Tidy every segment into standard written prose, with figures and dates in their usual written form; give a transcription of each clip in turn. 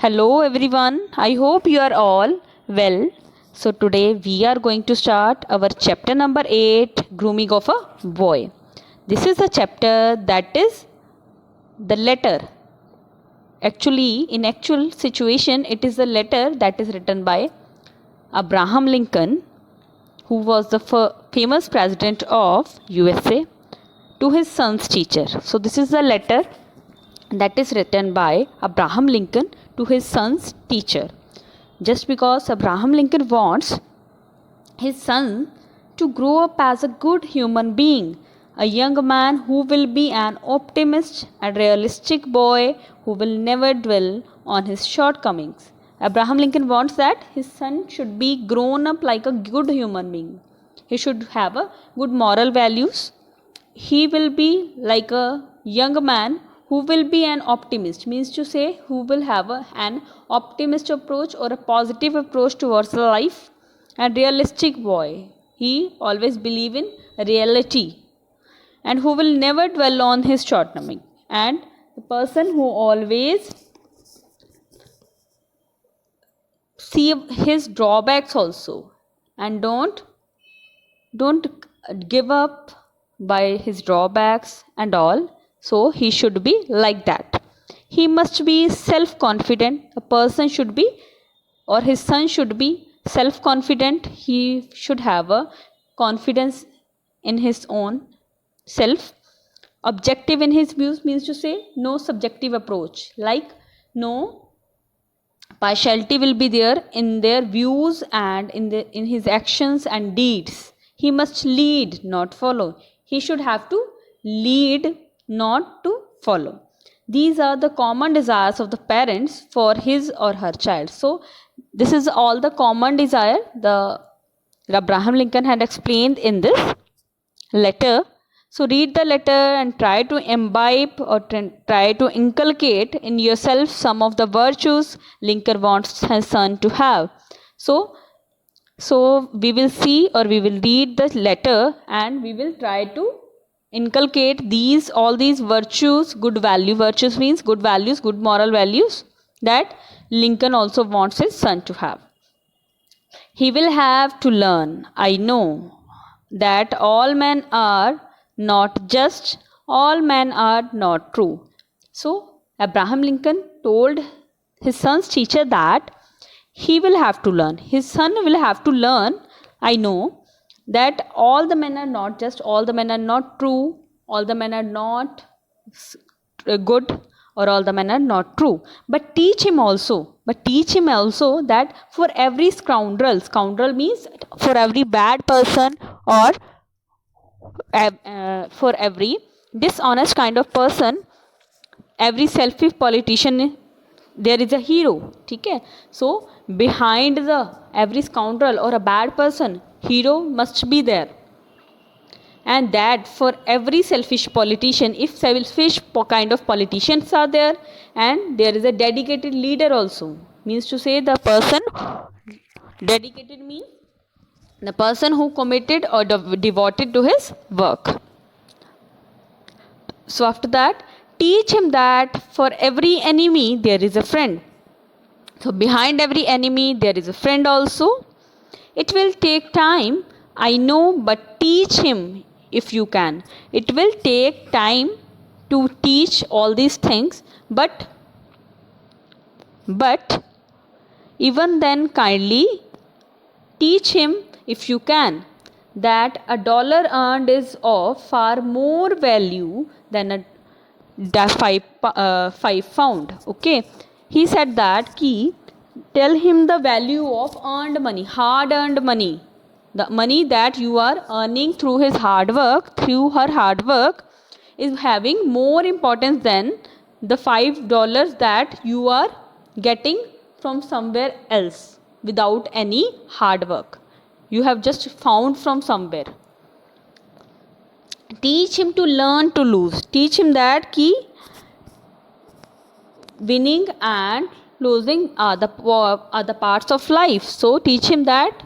Hello everyone, I hope you are all well. So today we are going to start our chapter number 8, Grooming of a Boy. This is a chapter that is the letter. Actually, in actual situation, it is a letter that is written by Abraham Lincoln, who was the famous president of USA, to his son's teacher. So this is a letter that is written by Abraham Lincoln to his son's teacher. Just because Abraham Lincoln wants his son to grow up as a good human being, a young man who will be an optimist and realistic boy who will never dwell on his shortcomings. Abraham Lincoln wants that his son should be grown up like a good human being. He should have a good moral values. He will be like a young man who will be an optimist, means to say who will have an optimist approach or a positive approach towards life, and realistic boy. He always believe in reality and who will never dwell on his shortcoming, and the person who always see his drawbacks also and don't give up by his drawbacks and all. So he should be like that. He must be self confident. A person should be, or his son should be self confident. He should have a confidence in his own self. Objective in his views, means to say no subjective approach, like no partiality will be there in their views and in his actions and deeds. He must lead, not follow. He should have to lead, not to follow. These are the common desires of the parents for his or her child. So this is all the common desire the Abraham Lincoln had explained in this letter. So read the letter and try to imbibe or try to inculcate in yourself some of the virtues Lincoln wants his son to have. So we will see, or we will read the letter and we will try to inculcate all these virtues, virtues means good values, good moral values that Lincoln also wants his son to have. He will have to learn, I know, that all men are not just, all men are not true. So Abraham Lincoln told his son's teacher that he will have to learn, his son will have to learn, I know, that all the men are not just, all the men are not true, all the men are not good, or all the men are not true. But teach him also that for every scoundrel means for every bad person, or for every dishonest kind of person, every selfish politician, there is a hero. Okay? So behind every scoundrel or a bad person, hero must be there. And that for every selfish politician, if selfish kind of politicians are there, and there is a dedicated leader also, means to say the person dedicated means the person who committed or devoted to his work. So after that, teach him that for every enemy there is a friend. So behind every enemy there is a friend also. It will take time, I know, but teach him if you can. It will take time to teach all these things, but even then kindly teach him if you can, that a dollar earned is of far more value than a five found. Okay, he said that tell him the value of earned money, hard earned money, the money that you are earning through his hard work, through her hard work, is having more importance than the $5 that you are getting from somewhere else without any hard work. You have just found from somewhere. Teach him to learn to lose. Teach him that winning and losing are the parts of life. So teach him that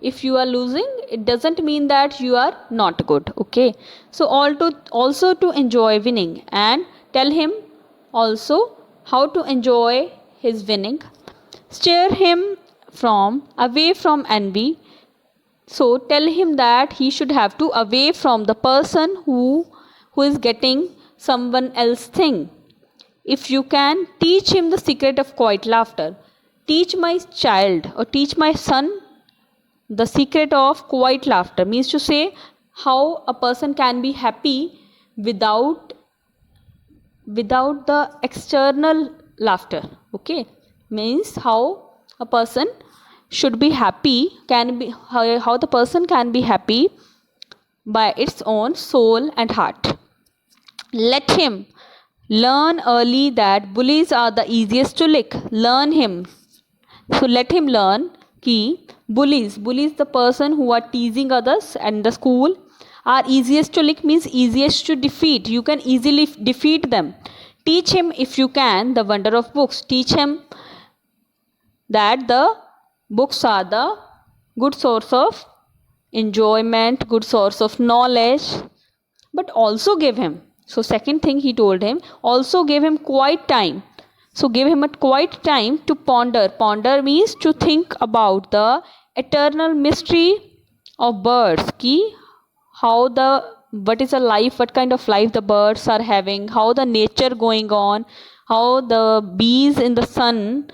if you are losing, it doesn't mean that you are not good. Okay. So also to enjoy winning, and tell him also how to enjoy his winning. Steer him away from envy. So tell him that he should have to away from the person who is getting someone else's thing. If you can, teach him the secret of quiet laughter. Teach my child or teach my son the secret of quiet laughter. Means to say how a person can be happy without the external laughter. Okay, means how a person should be happy, can be how the person can be happy by its own soul and heart. Let him learn early that bullies are the easiest to lick. Learn him. So let him learn ki bullies the person who are teasing others and the school are easiest to lick, means easiest to defeat. You can easily defeat them. Teach him, if you can, the wonder of books. Teach him that the books are the good source of enjoyment, good source of knowledge. But also give him. So second thing he told him, also give him quiet time. So give him a quiet time to ponder. Ponder means to think about the eternal mystery of birds. Ki what is a life, what kind of life the birds are having, how the nature going on, how the bees in the sun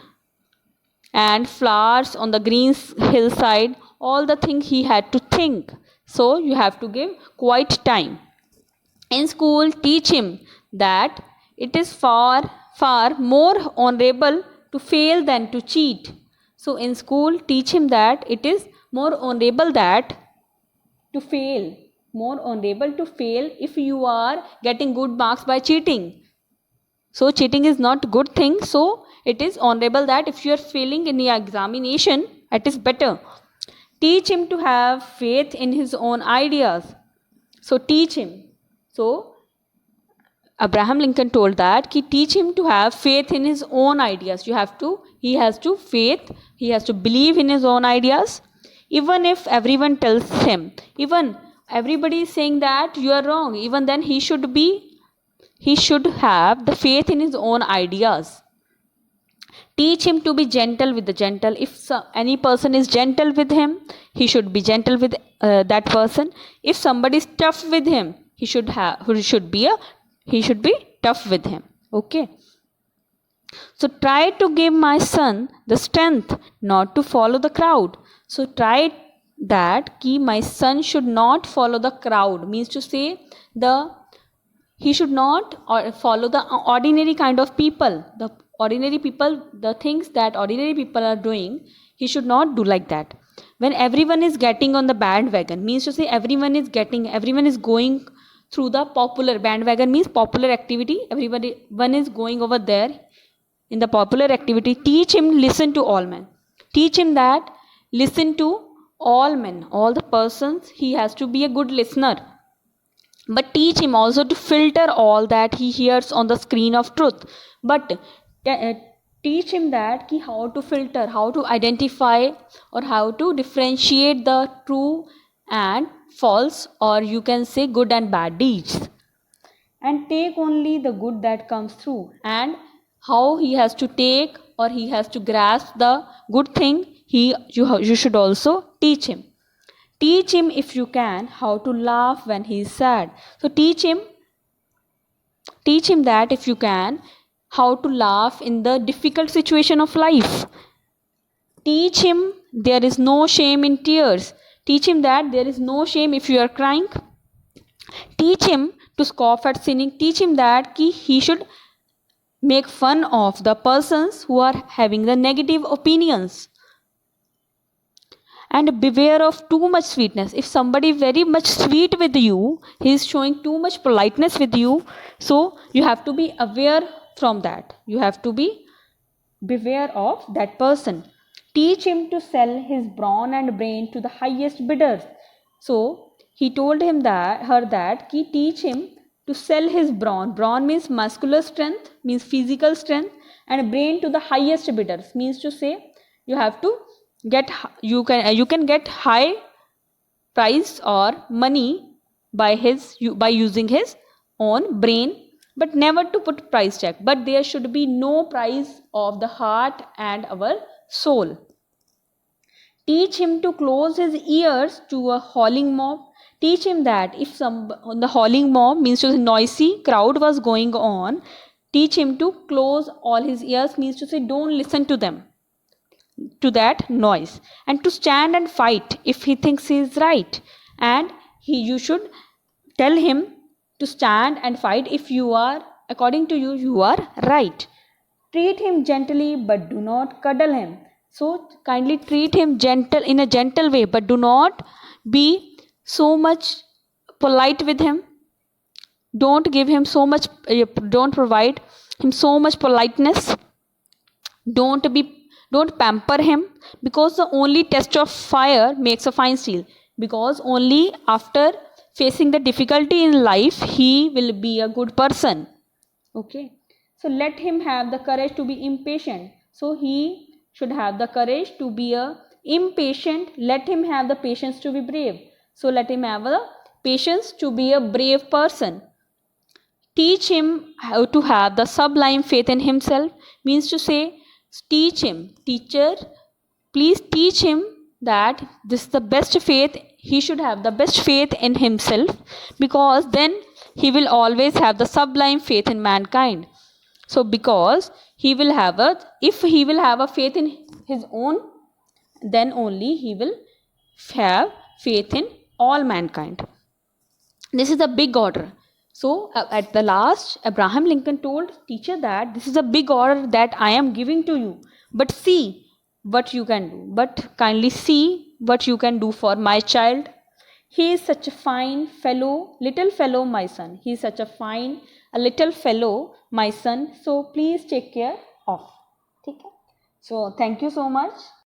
and flowers on the green hillside, all the things he had to think. So you have to give quiet time. In school, teach him that it is far more honorable to fail than to cheat. So in school, teach him that it is more honorable to fail if you are getting good marks by cheating. So cheating is not a good thing. So it is honorable that if you are failing in the examination, it is better. Teach him to have faith in his own ideas. So teach him. So Abraham Lincoln told that teach him to have faith in his own ideas. He has to believe in his own ideas. Even if everyone tells him, even everybody is saying that you are wrong, even then he should have the faith in his own ideas. Teach him to be gentle with the gentle. If any person is gentle with him, he should be gentle with that person. If somebody is tough with him, he should be tough with him. Okay. So try to give my son the strength not to follow the crowd. So try that my son should not follow the crowd. Means to say he should not follow the ordinary kind of people. The things that ordinary people are doing, he should not do like that. When everyone is getting on the bandwagon, means to say everyone is going through the popular bandwagon, means popular activity. Everyone is going over there in the popular activity. Teach him listen to all men. Teach him that listen to all men, all the persons. He has to be a good listener. But teach him also to filter all that he hears on the screen of truth. But teach him that how to filter, how to identify or how to differentiate the true and false, or you can say good and bad deeds, and take only the good that comes through. And how he has to take or he has to grasp the good thing, you should also teach him. Teach him, if you can, how to laugh when he is sad. So teach him that if you can, how to laugh in the difficult situation of life. Teach him there is no shame in tears. Teach him that there is no shame if you are crying. Teach him to scoff at sinning. Teach him that he should make fun of the persons who are having the negative opinions. And beware of too much sweetness. If somebody very much sweet with you, he is showing too much politeness with you, so you have to be aware from that. You have to be beware of that person. Teach him to sell his brawn and brain to the highest bidders. So he told her teach him to sell his brawn. Brawn means muscular strength, means physical strength, and brain to the highest bidders. Means to say you have to you can get high price or money by using his own brain, but never to put price tag. But there should be no price of the heart and our soul. Teach him to close his ears to a howling mob. Teach him that if the howling mob means to say noisy crowd was going on, teach him to close all his ears, means to say don't listen to them, to that noise, and to stand and fight if he thinks he is right. And you should tell him to stand and fight if you are, according to you, you are right. Treat him gently but do not cuddle him. So kindly treat him gentle, in a gentle way, but do not be so much polite with him. Don't give him so much, don't provide him so much politeness. Don't pamper him, because the only test of fire makes a fine steel. Because only after facing the difficulty in life he will be a good person. Okay. So let him have the courage to be impatient. So he should have the courage to be impatient. Let him have the patience to be brave. So let him have the patience to be a brave person. Teach him how to have the sublime faith in himself, means to say, teach him, teacher, please teach him that this is the best faith. He should have the best faith in himself, because then he will always have the sublime faith in mankind. So because he will have if he will have a faith in his own, then only he will have faith in all mankind. This is a big order. So at the last, Abraham Lincoln told teacher that this is a big order that I am giving to you, but see what you can do, but kindly see what you can do for my child. He is such a fine fellow, little fellow, my son. He is such a fine, a little fellow, my son. So please take care of. Okay? So thank you so much.